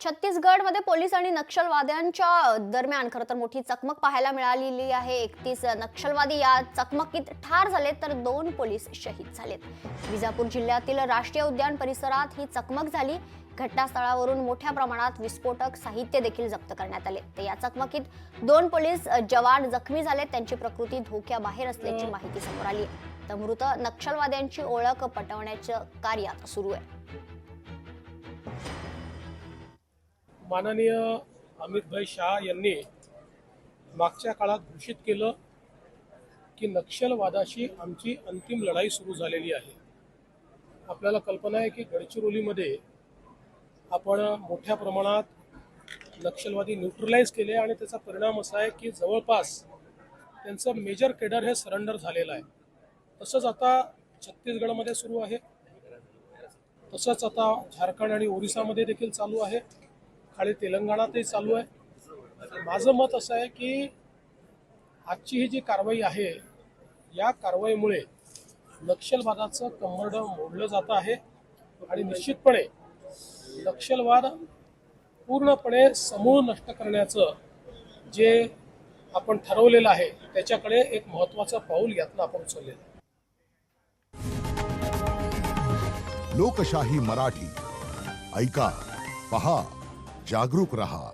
छत्तीसगडमध्ये पोलीस आणि नक्षलवाद्यांच्या दरम्यान खरं तर मोठी चकमक पाहायला मिळालेली आहे। 31 नक्षलवादी या चकमकीत ठार झाले तर 2 पोलीस शहीद झालेत। विजापूर जिल्ह्यातील राष्ट्रीय उद्यान परिसरात ही चकमक झाली। घटनास्थळावरून मोठ्या प्रमाणात विस्फोटक साहित्य देखील जप्त करण्यात आले। तर या चकमकीत 2 पोलीस जवान जखमी झाले, त्यांची प्रकृती धोक्याबाहेर असल्याची माहिती समोर आली आहे। तर मृत नक्षलवाद्यांची ओळख पटवण्याचं कार्य आता सुरू आहे। माननीय अमित शाह यांनी मागच्या काळात घोषित केलं की नक्षलवादाशी आमची अंतिम लढाई सुरू झालेली आहे। आपल्याला कल्पना आहे की गडचिरोलीमध्ये आपण मोठ्या प्रमाणात नक्षलवादी न्यूट्रलाइज केले आणि त्याचा परिणाम असा आहे की जवळपास त्यांचं मेजर केडर हे सरेंडर झालेलं आहे। तसंच आता छत्तीसगडमध्ये सुरू आहे, तसंच आता झारखंड आणि ओरिसामध्ये देखील चालू आहे, खाली तेलंगणातही चालू आहे। माझं मत असं आहे की आजची ही जी कारवाई आहे, या कारवाईमुळे नक्षलवादाचं कंबरडं मोडलं जात आहे आणि निश्चितपणे नक्षलवाद पूर्णपणे समूळ नष्ट करण्याचं जे आपण ठरवलेलं आहे त्याच्याकडे एक महत्त्वाचं पाऊल यातनं आपण उचललेलं आहे। लोकशाही मराठी ऐका, पहा, जागरूक रहा।